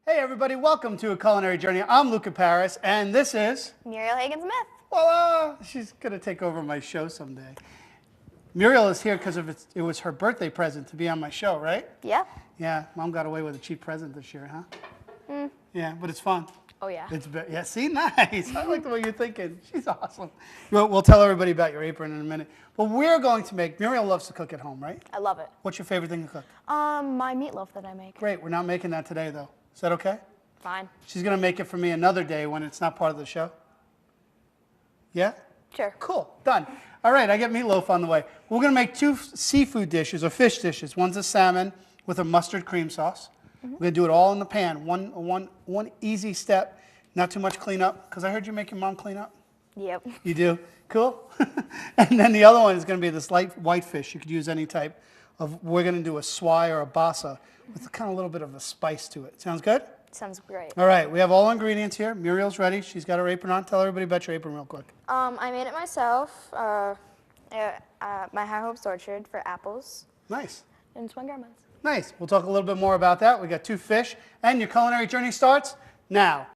Hey everybody, welcome to A Culinary Journey. I'm Luca Paris, and this is... Muriel Hagan Smith. Voila! She's going to take over my show someday. Muriel is here because it was her birthday present to be on my show, right? Yeah. Yeah, Mom got away with a cheap present this year, huh? Mm. Yeah, but it's fun. Oh, yeah. Yeah, see? Nice. I like the way you're thinking. She's awesome. We'll tell everybody about your apron in a minute. But we're going to make... Muriel loves to cook at home, right? I love it. What's your favorite thing to cook? My meatloaf that I make. Great. We're not making that today, though. Is that okay? Fine. She's going to make it for me another day when it's not part of the show. Yeah? Sure. Cool. Done. All right, I get meatloaf on the way. We're going to make two seafood dishes, or fish dishes. One's a salmon with a mustard cream sauce. We're going to do it all in the pan. One easy step, not too much cleanup, because I heard you make your mom clean up. Yep. You do? Cool. And then the other one is going to be this light white fish. You could use any type of, we're going to do a swai or a basa with kind of a little bit of a spice to it. Sounds good? Sounds great. All right, we have all ingredients here. Muriel's ready. She's got her apron on. Tell everybody about your apron real quick. I made it myself at my High Hopes Orchard for apples. Nice. And swing grandmas. Nice. We'll talk a little bit more about that. We got two fish, and your culinary journey starts now.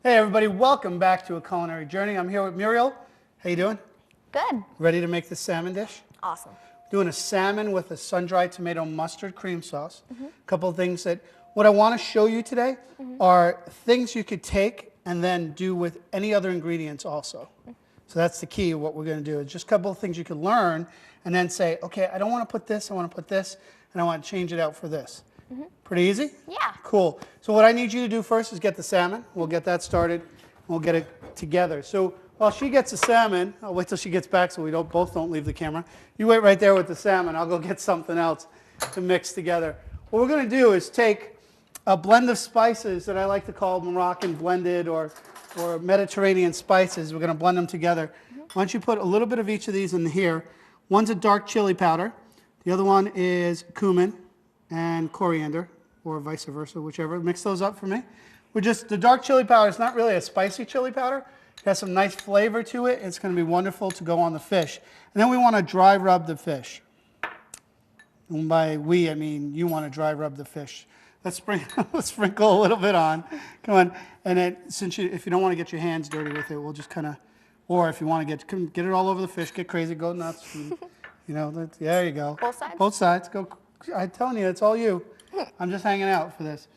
Hey everybody, welcome back to A Culinary Journey. I'm here with Muriel. How you doing? Good. Ready to make the salmon dish? Awesome. Doing a salmon with a sun-dried tomato mustard cream sauce. A couple of things what I want to show you today are things you could take and then do with any other ingredients also. So that's the key of what we're going to do. It's just a couple of things you can learn and then say, okay, I don't want to put this, I want to put this, and I want to change it out for this. Pretty easy? Yeah. Cool. So what I need you to do first is get the salmon. We'll get that started. We'll get it together. So while she gets the salmon, I'll wait till she gets back so we both don't leave the camera. You wait right there with the salmon. I'll go get something else to mix together. What we're going to do is take a blend of spices that I like to call Moroccan blended or Mediterranean spices. We're going to blend them together. Why don't you put a little bit of each of these in here. One's a dark chili powder. The other one is cumin and coriander, or vice versa, whichever. Mix those up for me. The dark chili powder is not really a spicy chili powder. It has some nice flavor to it. It's going to be wonderful to go on the fish. And then we want to dry rub the fish. And by we, I mean you want to dry rub the fish. Let's sprinkle a little bit on. Come on. And then, if you don't want to get your hands dirty with it, we'll just kind of, or if you want to get it all over the fish, get crazy, go nuts. And, there you go. Both sides? Both sides. Go. I'm telling you, it's all you. I'm just hanging out for this.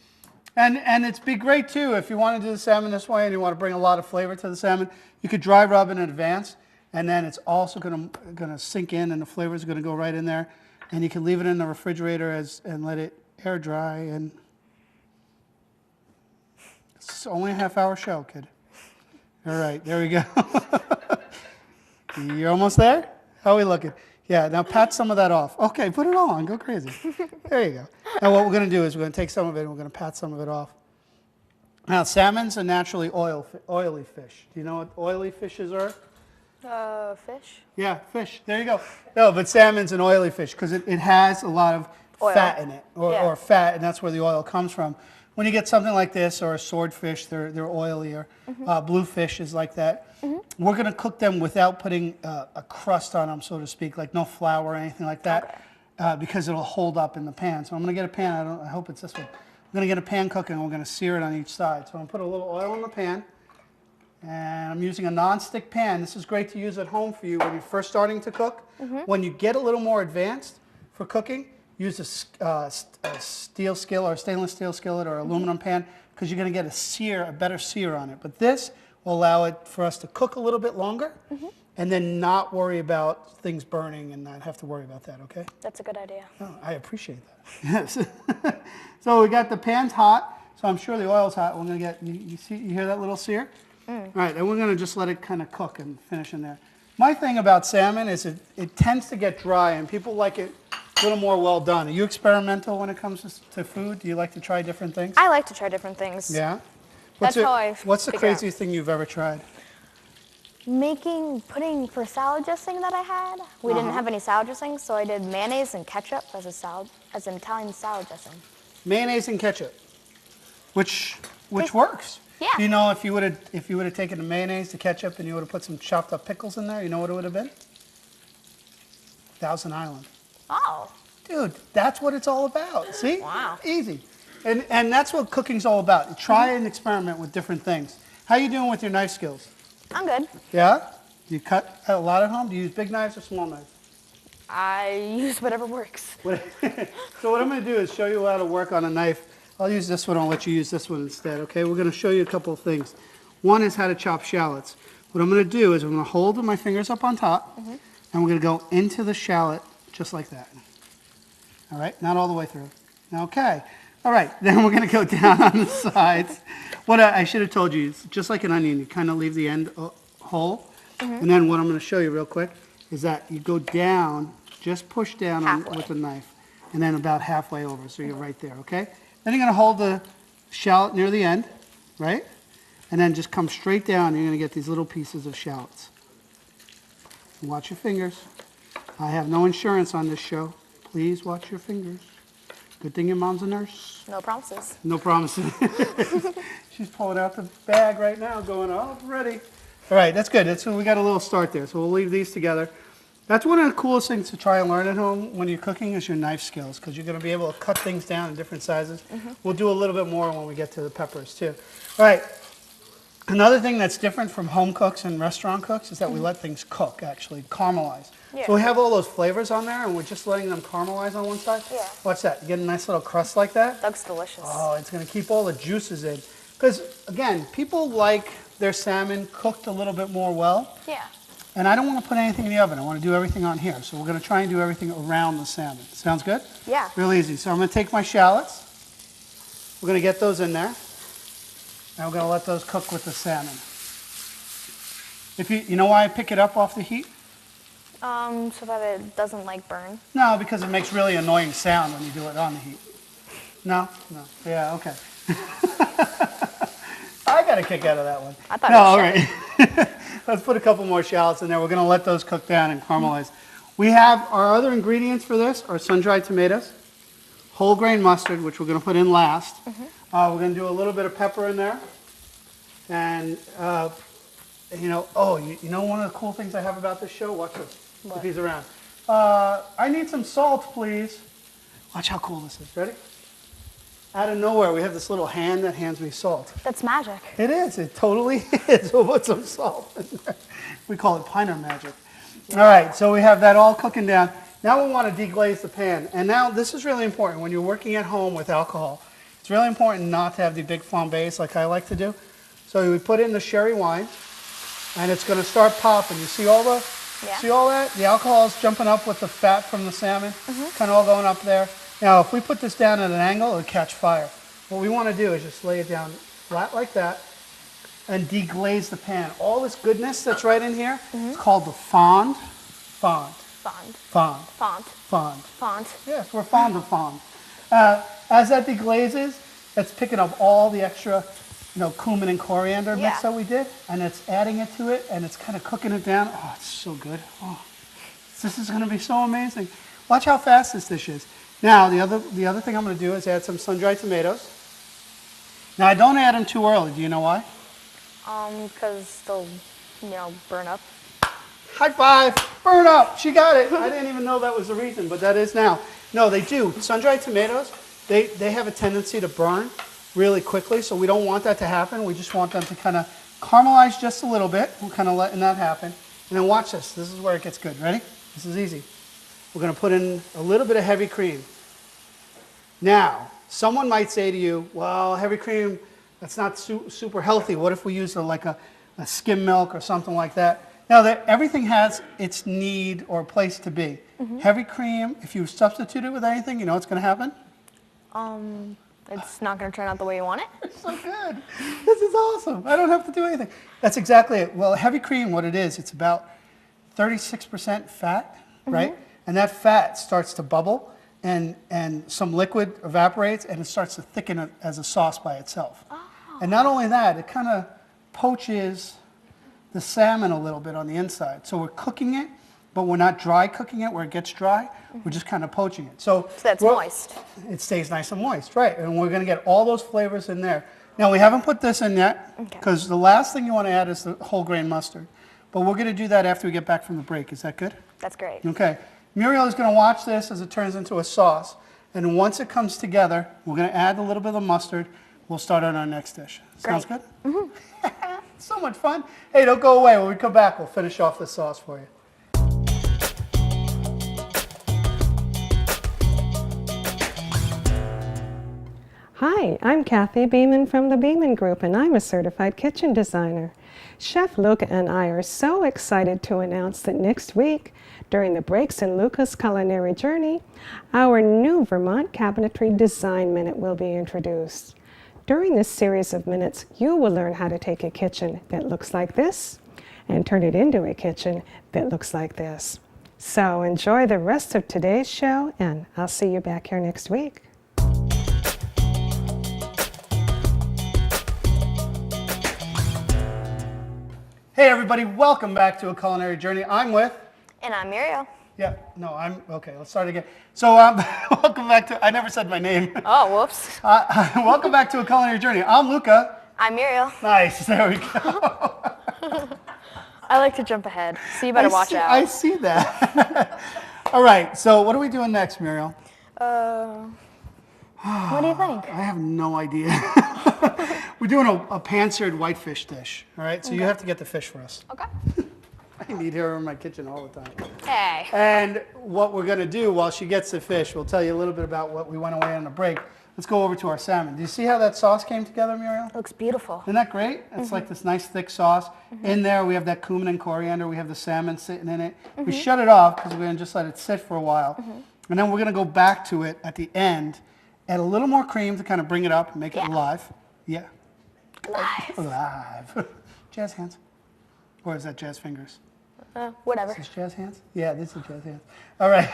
And it'd be great, too, if you want to do the salmon this way and you want to bring a lot of flavor to the salmon, you could dry rub in advance, and then it's also going to sink in, and the flavors are going to go right in there. And you can leave it in the refrigerator and let it air dry. And it's only a half-hour show, kid. All right, there we go. You're almost there? How are we looking? Yeah, now pat some of that off. Okay, put it on. Go crazy. There you go. Now what we're going to do is we're going to take some of it and we're going to pat some of it off. Now, salmon's a naturally oily fish. Do you know what oily fishes are? Fish? Yeah, fish. There you go. No, but salmon's an oily fish because it has a lot of fat in it, or fat, and that's where the oil comes from. When you get something like this, or a swordfish, they're oilier. Bluefish is like that. We're going to cook them without putting a crust on them, so to speak, like no flour or anything like that, because it'll hold up in the pan. So I'm going to get a pan. I hope it's this one. I'm going to get a pan cooking, and we're going to sear it on each side. So I'm going to put a little oil in the pan, and I'm using a non-stick pan. This is great to use at home for you when you're first starting to cook. When you get a little more advanced for cooking, use a steel skillet or a stainless steel skillet or aluminum pan, because you're going to get a better sear on it. But this will allow it for us to cook a little bit longer and then not worry about things burning and not have to worry about that, okay? That's a good idea. Oh, I appreciate that. Yes. So we got the pan's hot, so I'm sure the oil's hot. We're gonna get, you see, you hear that little sear? All right, then we're gonna just let it kind of cook and finish in there. My thing about salmon is it tends to get dry, and people like it a little more well done. Are you experimental when it comes to food? Do you like to try different things? I like to try different things. Yeah? That's how I What's the figure out. craziest thing you've ever tried? Making pudding for salad dressing that I had. We didn't have any salad dressing, so I did mayonnaise and ketchup as an Italian salad dressing. Mayonnaise and ketchup, which works. Yeah. Do you know if you would have taken the mayonnaise, the ketchup, and you would have put some chopped up pickles in there, you know what it would have been? Thousand Island. Oh. Dude, that's what it's all about. See? Wow. Easy. And that's what cooking's all about. Try and experiment with different things. How you doing with your knife skills? I'm good. Yeah? Do you cut a lot at home? Do you use big knives or small knives? I use whatever works. So what I'm going to do is show you how to work on a knife. I'll use this one. I'll let you use this one instead, okay? We're going to show you a couple of things. One is how to chop shallots. What I'm going to do is I'm going to hold my fingers up on top, and we're going to go into the shallot just like that. All right? Not all the way through. Okay. All right. Then we're going to go down on the sides. What I should have told you is just like an onion, you kind of leave the end whole. And then what I'm going to show you real quick is that you go down, just push down with the knife, and then about halfway over, so you're right there, okay? Then you're going to hold the shallot near the end, right? And then just come straight down, and you're going to get these little pieces of shallots. Watch your fingers. I have no insurance on this show. Please watch your fingers. Good thing your mom's a nurse. No promises. No promises. She's pulling out the bag right now going, oh, ready. All right, that's good. So we got a little start there. So we'll leave these together. That's one of the coolest things to try and learn at home when you're cooking is your knife skills, because you're going to be able to cut things down in different sizes. We'll do a little bit more when we get to the peppers too. All right. Another thing that's different from home cooks and restaurant cooks is that we let things cook, actually, caramelize. Yeah. So we have all those flavors on there, and we're just letting them caramelize on one side. Yeah. Watch that. You get a nice little crust like that. Looks delicious. Oh, it's going to keep all the juices in. Because, again, people like their salmon cooked a little bit more well. Yeah. And I don't want to put anything in the oven. I want to do everything on here. So we're going to try and do everything around the salmon. Sounds good? Yeah. Real easy. So I'm going to take my shallots. We're going to get those in there. And we're going to let those cook with the salmon. If you know why I pick it up off the heat? So that it doesn't like burn. No, because it makes really annoying sound when you do it on the heat. No? No. Yeah, okay. I got a kick out of that one. I thought no, it was all right. Let's put a couple more shallots in there. We're going to let those cook down and caramelize. We have our other ingredients for this are sun-dried tomatoes, whole grain mustard, which we're going to put in last. We're going to do a little bit of pepper in there. And, you know one of the cool things I have about this show? Watch this. What? If he's around. I need some salt, please. Watch how cool this is. Ready? Out of nowhere, we have this little hand that hands me salt. That's magic. It is. It totally is. We'll put some salt in there. We call it Piner magic. All right, so we have that all cooking down. Now we want to deglaze the pan. And now this is really important. When you're working at home with alcohol, it's really important not to have the big flambés like I like to do. So we put in the sherry wine, and it's going to start popping. You see all that? The alcohol is jumping up with the fat from the salmon, kind of all going up there. Now, if we put this down at an angle, it'll catch fire. What we want to do is just lay it down flat like that and deglaze the pan. All this goodness that's right in here, it's called the fond. Yes, we're fond of fond. As that deglazes, it's picking up all the extra, cumin and coriander mix that we did, and it's adding it to it, and it's kind of cooking it down. Oh, it's so good. Oh, this is going to be so amazing. Watch how fast this dish is. Now, the other thing I'm going to do is add some sun-dried tomatoes. Now, I don't add them too early. Do you know why? Because they'll, burn up. High five! Burn up! She got it! I didn't even know that was the reason, but that is now. No, they do. Sun-dried tomatoes, they have a tendency to burn really quickly, so we don't want that to happen. We just want them to kind of caramelize just a little bit. We're kind of letting that happen. And then watch this. This is where it gets good. Ready? This is easy. We're going to put in a little bit of heavy cream. Now, someone might say to you, well, heavy cream, that's not super healthy. What if we use like a skim milk or something like that? Now, everything has its need or place to be. Heavy cream, if you substitute it with anything, you know what's going to happen? It's not going to turn out the way you want it. It's so good. This is awesome. I don't have to do anything. That's exactly it. Well, heavy cream, what it is, it's about 36% fat, right? And that fat starts to bubble, and some liquid evaporates, and it starts to thicken it as a sauce by itself. Oh. And not only that, it kind of poaches the salmon a little bit on the inside. So we're cooking it, but we're not dry cooking it where it gets dry. We're just kind of poaching it. So that's moist. It stays nice and moist, right? And we're going to get all those flavors in there. Now, we haven't put this in yet, because the last thing you want to add is the whole grain mustard. But we're going to do that after we get back from the break. Is that good? That's great. Okay. Muriel is going to watch this as it turns into a sauce. And once it comes together, we're going to add a little bit of mustard. We'll start on our next dish. Sounds good? So much fun. Hey, don't go away. When we come back, we'll finish off the sauce for you. Hi, I'm Kathy Beeman from the Beeman Group, and I'm a certified kitchen designer. Chef Luca and I are so excited to announce that next week, during the breaks in Luca's Culinary Journey, our new Vermont Cabinetry Design Minute will be introduced. During this series of minutes, you will learn how to take a kitchen that looks like this and turn it into a kitchen that looks like this. So enjoy the rest of today's show, and I'll see you back here next week. Hey, everybody. Welcome back to A Culinary Journey. I'm with... And I'm Muriel. Yeah, no, I'm... Okay, let's start again. So, welcome back to... I never said my name. Oh, whoops. Welcome back to A Culinary Journey. I'm Luca. I'm Muriel. Nice. There we go. I like to jump ahead, so you better watch out. I see that. All right, so what are we doing next, Muriel? What do you think? I have no idea. We're doing a pan-seared whitefish dish, all right? So you have to get the fish for us. Okay. I need her in my kitchen all the time. Hey. And what we're going to do while she gets the fish, we'll tell you a little bit about what we went away on the break. Let's go over to our salmon. Do you see how that sauce came together, Muriel? Looks beautiful. Isn't that great? It's like this nice thick sauce. In there we have that cumin and coriander. We have the salmon sitting in it. We shut it off because we're going to just let it sit for a while. And then we're going to go back to it at the end, add a little more cream to kind of bring it up and make it alive. Yeah. Alive. Jazz hands. Or is that jazz fingers? Whatever. Is this jazz hands? Yeah, this is jazz hands. All right.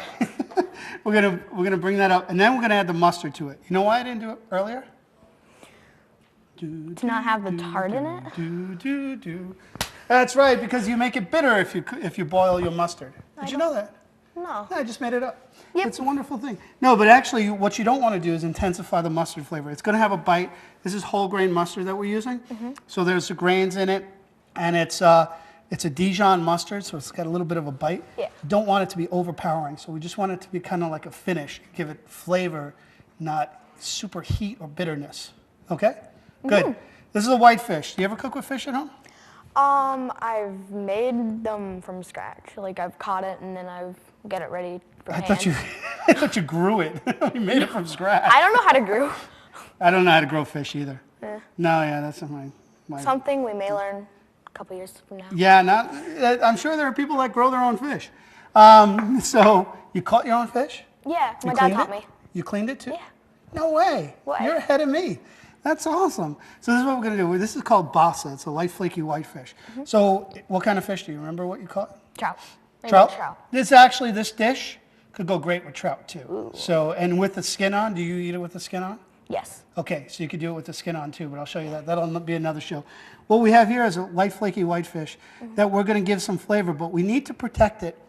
we're gonna bring that up, and then we're gonna add the mustard to it. You know why I didn't do it earlier? To not have the tart in it? That's right, because you make it bitter if you boil your mustard. Did you know that? No. No, I just made it up. Yep. It's a wonderful thing. No, but actually, what you don't want to do is intensify the mustard flavor. It's going to have a bite. This is whole grain mustard that we're using. So there's the grains in it, and it's a Dijon mustard, so it's got a little bit of a bite. Yeah. You don't want it to be overpowering, so we just want it to be kind of like a finish, give it flavor, not super heat or bitterness. Okay? Good. This is a whitefish. Do you ever cook with fish at home? I've made them from scratch. Like I've caught it and then I've get it ready for hand. I thought you grew it. You made it from scratch. I don't know how to grow. I don't know how to grow fish either. Yeah. No, yeah, that's not my Something we may learn a couple years from now. Yeah, I'm sure there are people that grow their own fish. So you caught your own fish? Yeah, my You dad cleaned taught it? me. You cleaned it too? Yeah. No way. What? You're ahead of me. That's awesome. So this is what we're going to do. This is called bassa. It's a light, flaky whitefish. So what kind of fish do you remember what you caught? Trout. Maybe Trout? trout. This dish could go great with trout too. Ooh. So, and with the skin on, do you eat it with the skin on? Yes. Okay, so you could do it with the skin on too, but I'll show you that. That'll be another show. What we have here is a light, flaky whitefish that we're going to give some flavor, but we need to protect it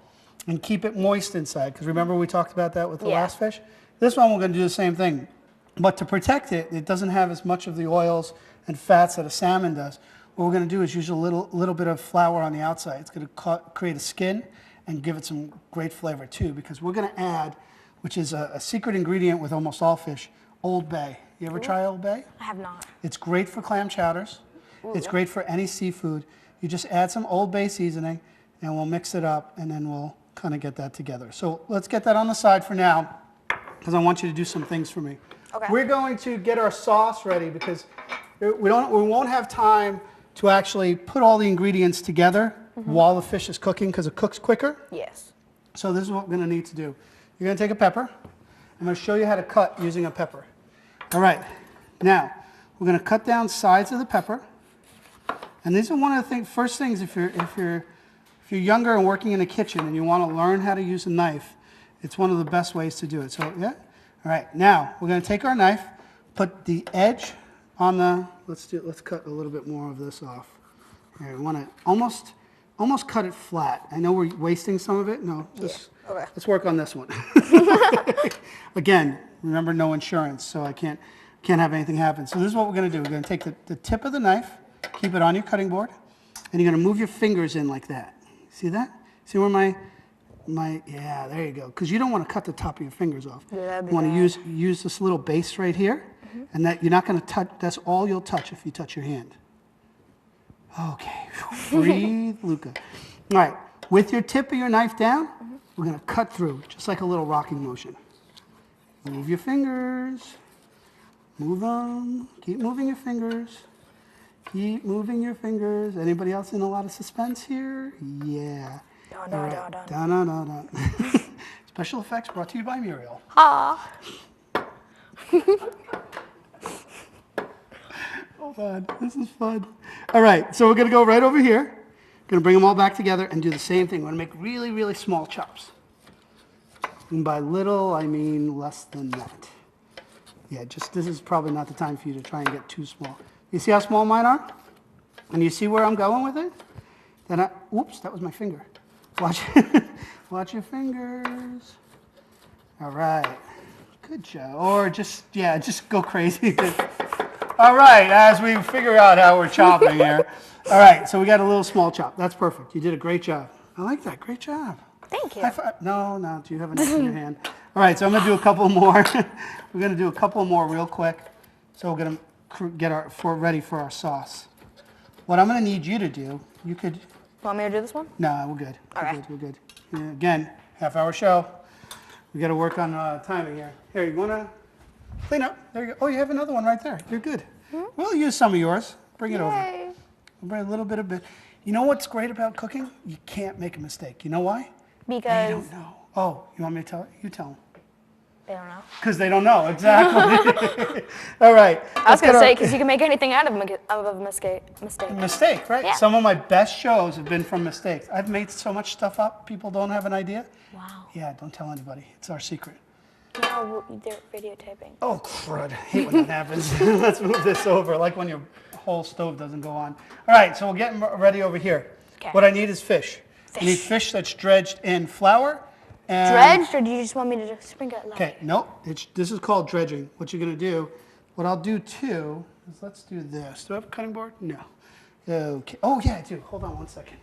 and keep it moist inside, because remember we talked about that with the last fish? This one we're going to do the same thing. But to protect it, it doesn't have as much of the oils and fats that a salmon does. What we're going to do is use a little bit of flour on the outside. It's going to create a skin and give it some great flavor too, because we're going to add, which is a secret ingredient with almost all fish, Old Bay. You ever try Old Bay? I have not. It's great for clam chowders. It's great for any seafood. You just add some Old Bay seasoning and we'll mix it up and then we'll kind of get that together. So let's get that on the side for now, because I want you to do some things for me. Okay. We're going to get our sauce ready because we won't have time to actually put all the ingredients together while the fish is cooking because it cooks quicker. Yes. So this is what we're going to need to do. You're going to take a pepper. I'm going to show you how to cut using a pepper. All right. Now, we're going to cut down sides of the pepper. And these are one of the first things if you're younger and working in a kitchen and you want to learn how to use a knife, it's one of the best ways to do it. So, yeah. All right. Now, we're going to take our knife, put the edge on the, let's cut a little bit more of this off. All right, we want to almost cut it flat. I know we're wasting some of it. No, just Okay. let's work on this one. Again, remember no insurance, so I can't have anything happen. So this is what we're going to do. We're going to take the tip of the knife, keep it on your cutting board, and you're going to move your fingers in like that. See that? See where my yeah, there you go. Because you don't want to cut the top of your fingers off. Yeah, that'd be you want bad. to use this little base right here, and that you're not going to touch. That's all you'll touch if you touch your hand. Okay, breathe, Luca. All right, with your tip of your knife down, we're going to cut through, just like a little rocking motion. Move your fingers. Move them. Keep moving your fingers. Keep moving your fingers. Anybody else in a lot of suspense here? Yeah. Dun, dun, dun, dun. Dun, dun, dun, dun. Special effects brought to you by Muriel. Ha! Oh, fun. This is fun. All right, so we're going to go right over here. Going to bring them all back together and do the same thing. We're going to make really, really small chops. And by little, I mean less than that. Yeah, this is probably not the time for you to try and get too small. You see how small mine are? And you see where I'm going with it? Then oops, that was my finger. Watch your fingers. All right, good job. Or just go crazy. All right, as we figure out how we're chopping here. All right, so we got a little small chop. That's perfect. You did a great job. I like that. Great job. Thank you. High five. No, do you have enough in your hand? All right, so I'm going to do a couple more. We're going to do a couple more real quick. So we're going to get ready for our sauce. What I'm going to need you to do, you could... Want me to do this one? No, we're good. Okay. We're good. Yeah, again, half-hour show. We got to work on timing here. Here, you want to clean up? There you go. Oh, you have another one right there. You're good. We'll use some of yours. Bring it over. Yay. We'll bring a little bit of it. You know what's great about cooking? You can't make a mistake. You know why? They Because don't know. Oh, you want me to tell you? You tell them. they don't know. Because they don't know, exactly. All right. I was going to say, because you can make anything out of a mistake. Mistake, right? Yeah. Some of my best shows have been from mistakes. I've made so much stuff up, people don't have an idea. Wow. Yeah, don't tell anybody. It's our secret. No, they're videotaping. Oh, crud. I hate when that happens. Let's move this over, like when your whole stove doesn't go on. All right, so we're getting ready over here. Okay. What I need is fish. I need fish that's dredged in flour. And Dredged, or do you just want me to just sprinkle it? Okay, nope. This is called dredging. What you're going to do, what I'll do too, is let's do this. Do I have a cutting board? No. Okay. Oh, yeah, I do. Hold on one second.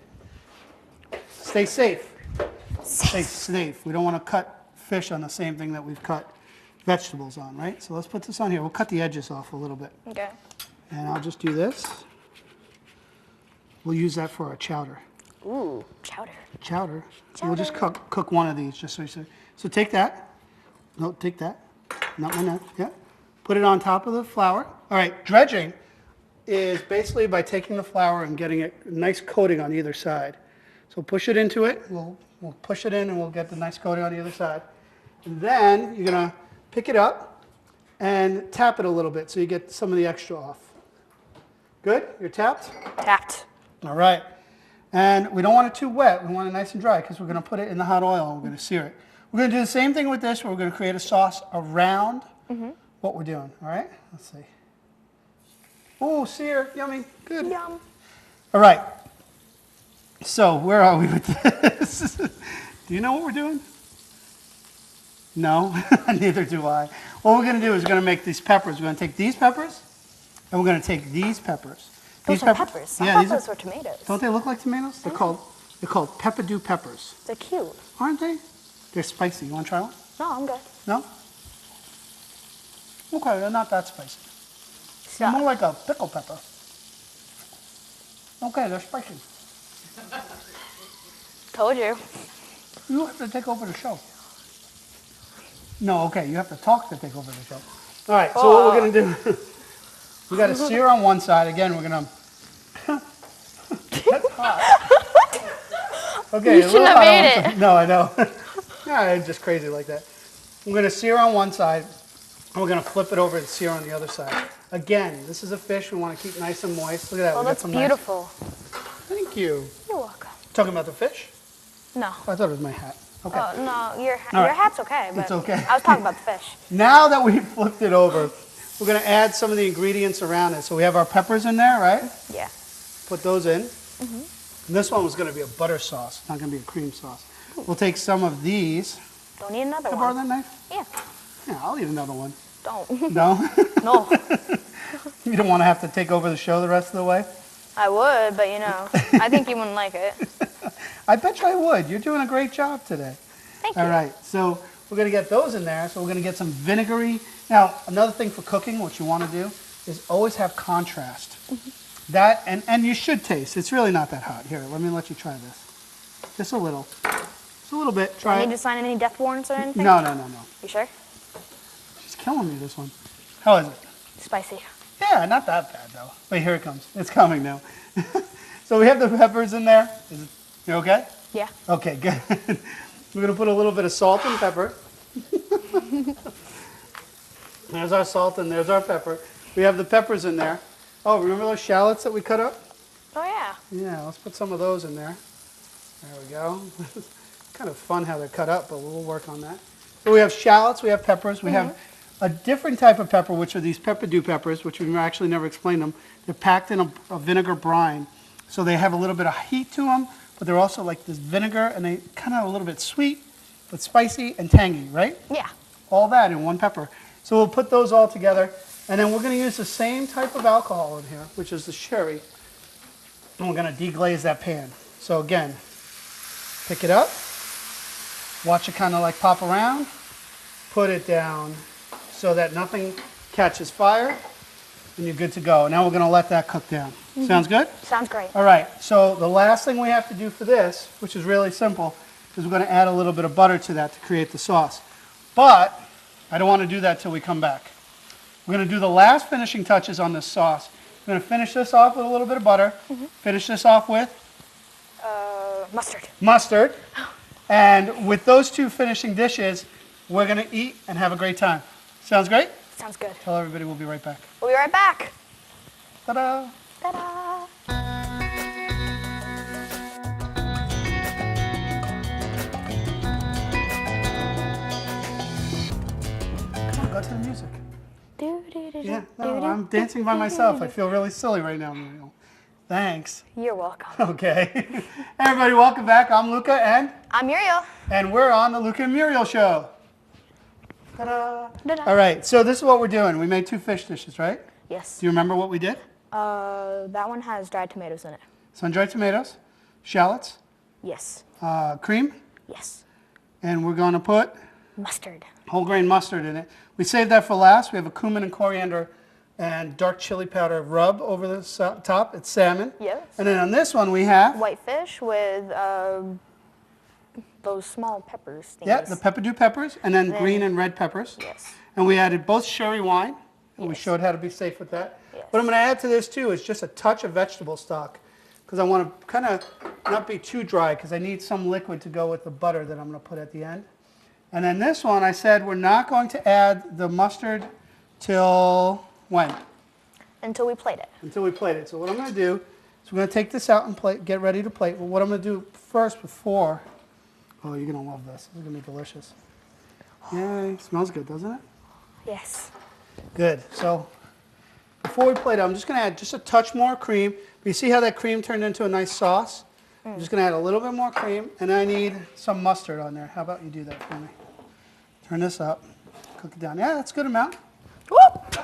Stay safe. Stay safe. We don't want to cut fish on the same thing that we've cut vegetables on, right? So let's put this on here. We'll cut the edges off a little bit. Okay. And I'll just do this. We'll use that for our chowder. Ooh, chowder. Chowder. So we'll just cook one of these, just so you see. So take that. No, take that. Not my knife. Yeah. Put it on top of the flour. All right. Dredging is basically by taking the flour and getting a nice coating on either side. So push it into it. We'll push it in and we'll get the nice coating on the other side. And then you're gonna pick it up and tap it a little bit so you get some of the extra off. Good? You're tapped? Tapped. All right. And we don't want it too wet. We want it nice and dry because we're going to put it in the hot oil and we're going to sear it. We're going to do the same thing with this. We're going to create a sauce around what we're doing. All right? Let's see. Oh, sear. Yummy. Good. Yum. All right. So where are we with this? Do you know what we're doing? No? Neither do I. What we're going to do is we're going to make these peppers. We're going to take these peppers and we're going to take these peppers. Those are peppers. I thought those were tomatoes. Don't they look like tomatoes? They're called peppadew peppers. They're cute. Aren't they? They're spicy. You want to try one? No, I'm good. No? Okay, they're not that spicy. They're Stop. more like a pickle pepper. Okay, they're spicy. Told you. You have to take over the show. No, okay, you have to talk to take over the show. All right, so what we're going to do, we got to sear on one side. Again, we're going to, that's hot. Okay, You shouldn't have made it. No, I know. Yeah, I'm just crazy like that. I'm going to sear on one side, and we're going to flip it over and sear on the other side. Again, this is a fish we want to keep nice and moist. Look at that. Oh, we got that's some beautiful. Thank you. You're welcome. Talking about the fish? No. Oh, I thought it was my hat. Okay. Oh, no, your right. hat's okay, but It's okay. I was talking about the fish. Now that we've flipped it over, we're going to add some of the ingredients around it. So we have our peppers in there, right? Yeah. Put those in. And this one was going to be a butter sauce, not going to be a cream sauce. We'll take some of these. Don't need another Can I borrow one. that knife? Yeah. Yeah, I'll eat another one. Don't. No? No. You don't want to have to take over the show the rest of the way? I would, but you know, I think you wouldn't like it. I bet you I would. You're doing a great job today. Thank you. All right, so we're going to get those in there. So we're going to get some vinegary. Now, another thing for cooking, what you want to do is always have contrast. That, and you should taste. It's really not that hot. Here, let you try this. Just a little. Just a little bit. Do Try I it. need to sign any death warrants or anything? No. You sure? She's killing me, this one. How is it? Spicy. Yeah, not that bad, though. Wait, here it comes. It's coming now. So we have the peppers in there. You okay? Yeah. Okay, good. We're going to put a little bit of salt and pepper. There's our salt and there's our pepper. We have the peppers in there. Oh, remember those shallots that we cut up? Oh, yeah. Yeah, let's put some of those in there. There we go. It's kind of fun how they're cut up, but we'll work on that. So we have shallots, we have peppers, we have a different type of pepper, which are these pepperdew peppers, which we've actually never explained them. They're packed in a vinegar brine. So they have a little bit of heat to them, but they're also like this vinegar, and they kind of a little bit sweet, but spicy and tangy, right? Yeah. All that in one pepper. So we'll put those all together, and then we're going to use the same type of alcohol in here, which is the sherry, and we're going to deglaze that pan. So again, pick it up, watch it kind of like pop around, put it down so that nothing catches fire, and you're good to go. Now we're going to let that cook down. Sounds good? Sounds great. All right, so the last thing we have to do for this, which is really simple, is we're going to add a little bit of butter to that to create the sauce. But I don't want to do that till we come back. We're going to do the last finishing touches on this sauce. We're going to finish this off with a little bit of butter, finish this off with Mustard. mustard, and with those two finishing dishes, we're going to eat and have a great time. Sounds great? Sounds good. Tell everybody we'll be right back. We'll be right back. Ta-da! Ta-da. Come on, go to the music. Do-do-do-do, Yeah, no, do-do, I'm dancing by myself. I feel really silly right now, Muriel. Thanks. You're welcome. Okay. Hey, everybody, welcome back. I'm Luca, I'm Muriel. and we're on the Luca and Muriel Show. Ta-da! Ta-da. All right, so this is what we're doing. We made 2 fish dishes, right? Yes. Do you remember what we did? That one has dried tomatoes in it. Sun-dried tomatoes, shallots, Yes. cream, Yes. and we're going to put Mustard. whole grain mustard in it. We saved that for last. We have a cumin and coriander and dark chili powder rub over the top. It's salmon. Yes. And then on this one we have, White fish with those small peppers. yeah, the pepperdew peppers, and then green and red peppers. Yes. And we added both sherry wine, and we Yes. showed how to be safe with that. Yes. What I'm going to add to this too is just a touch of vegetable stock, because I want to kind of not be too dry, because I need some liquid to go with the butter that I'm going to put at the end. And then this one, I said we're not going to add the mustard till when? Until we plate it. Until we plate it. So what I'm going to do is we're going to take this out and plate, get ready to plate. But what I'm going to do first before, oh, you're going to love this. This is going to be delicious. Yay, smells good, doesn't it? Yes. Good. So before we plate it, I'm just going to add just a touch more cream. You see how that cream turned into a nice sauce? I'm just going to add a little bit more cream, and I need some mustard on there. How about you do that for me? Turn this up, cook it down. Yeah, that's a good amount. Whoop!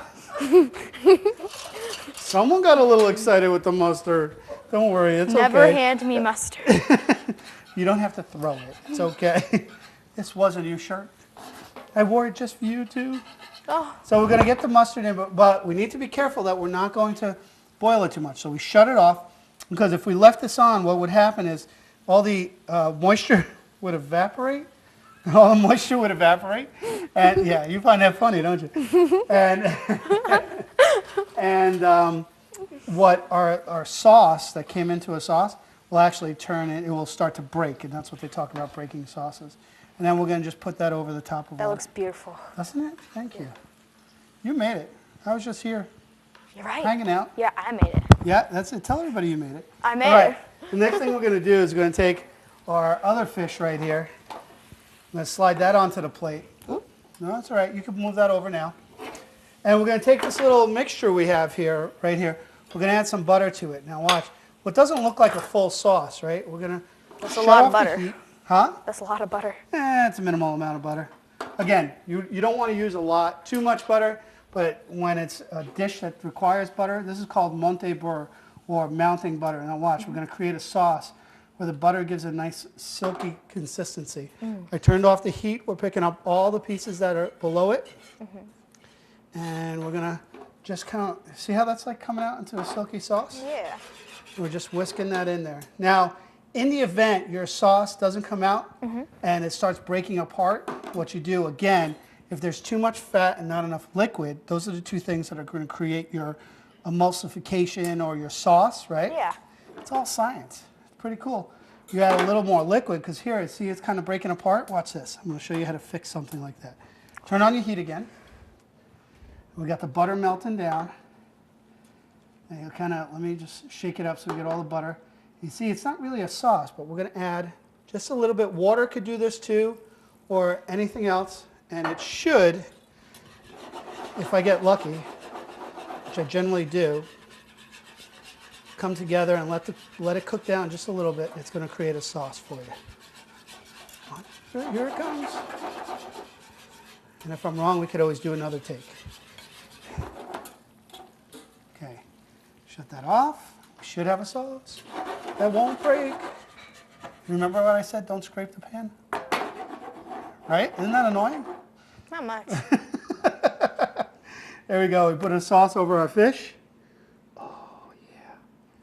Someone got a little excited with the mustard. Don't worry, it's Never okay. hand me mustard. You don't have to throw it. It's okay. This wasn't your shirt. I wore it just for you too. Oh. So we're going to get the mustard in, but we need to be careful that we're not going to boil it too much. So we shut it off, because if we left this on, what would happen is all the moisture would evaporate. All the moisture would evaporate. And yeah, you find that funny, don't you? And what our sauce that came into a sauce will actually turn it will start to break, and that's what they talk about, breaking sauces. And then we're going to just put that over the top of it. That looks beautiful. Doesn't it? Thank you. You made it. I was just here You're right. hanging out. Yeah, I made it. Yeah, that's it. Tell everybody you made it. I made All right. it. The next thing we're going to do is we're going to take our other fish right here. I'm going to slide that onto the plate. Oop. No, that's all right. You can move that over now. And we're going to take this little mixture we have here, right here. We're going to add some butter to it. Now watch. What doesn't look like a full sauce, right? We're going to That's a lot of off the butter. heat. Huh? That's a lot of butter. It's a minimal amount of butter. Again, you don't want to use too much butter, but when it's a dish that requires butter, this is called Monte Burr, or mounting butter. Now watch, we're going to create a sauce where the butter gives a nice silky consistency. I turned off the heat. We're picking up all the pieces that are below it. And we're going to just kind of, see how that's like coming out into a silky sauce? Yeah. We're just whisking that in there. Now, in the event your sauce doesn't come out and it starts breaking apart, what you do, again, if there's too much fat and not enough liquid, those are the two things that are going to create your emulsification or your sauce, right? Yeah. It's all science. It's pretty cool. You add a little more liquid because here, see, it's kind of breaking apart. Watch this. I'm going to show you how to fix something like that. Turn on your heat again. We got the butter melting down. And you kind of, let me just shake it up so we get all the butter. You see, it's not really a sauce, but we're going to add just a little bit. Water could do this too, or anything else. And it should, if I get lucky, which I generally do, come together and let it cook down just a little bit. It's going to create a sauce for you. Here it comes. And if I'm wrong, we could always do another take. Okay, shut that off. We should have a sauce. That won't break. Remember what I said? Don't scrape the pan. Right? Isn't that annoying? Not much. There we go. We put a sauce over our fish. Oh, yeah.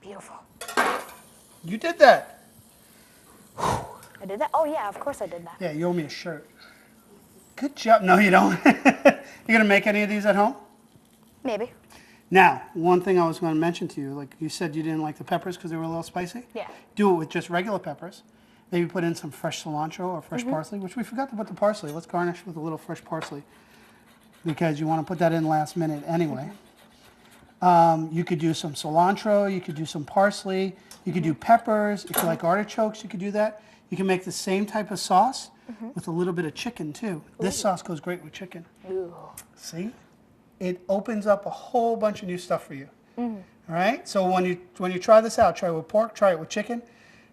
Beautiful. You did that. I did that? Oh, yeah, of course I did that. Yeah, you owe me a shirt. Good job. No, you don't. You going to make any of these at home? Maybe. Now, one thing I was going to mention to you, like you said you didn't like the peppers because they were a little spicy. Yeah. Do it with just regular peppers. Maybe put in some fresh cilantro or fresh parsley, which we forgot to put the parsley. Let's garnish with a little fresh parsley because you want to put that in last minute anyway. You could do some cilantro. You could do some parsley. You could do peppers. If you like artichokes, you could do that. You can make the same type of sauce with a little bit of chicken too. This sauce goes great with chicken. Ooh. See? It opens up a whole bunch of new stuff for you. All right? So when you try this out, try it with pork, try it with chicken,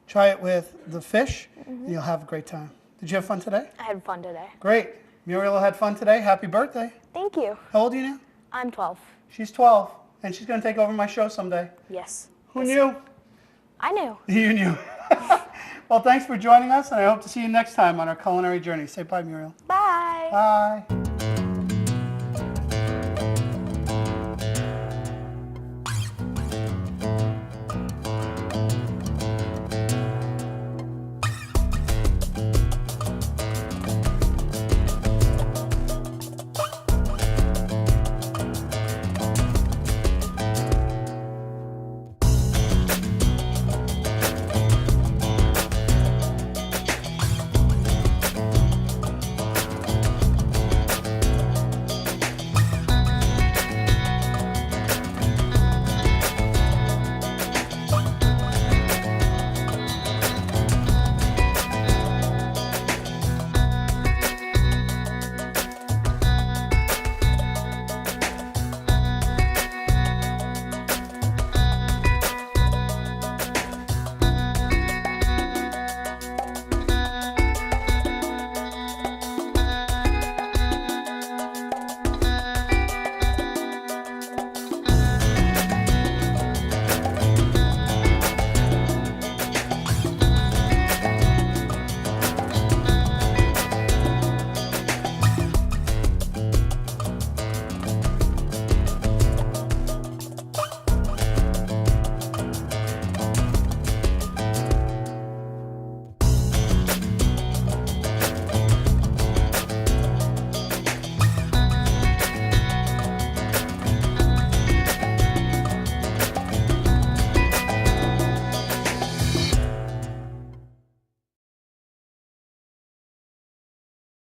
try it with the fish, and you'll have a great time. Did you have fun today? I had fun today. Great. Muriel had fun today. Happy birthday. Thank you. How old are you now? I'm 12. She's 12, and she's going to take over my show someday. Yes. Who knew? I knew. You knew. Well, thanks for joining us, and I hope to see you next time on our culinary journey. Say bye, Muriel. Bye. Bye.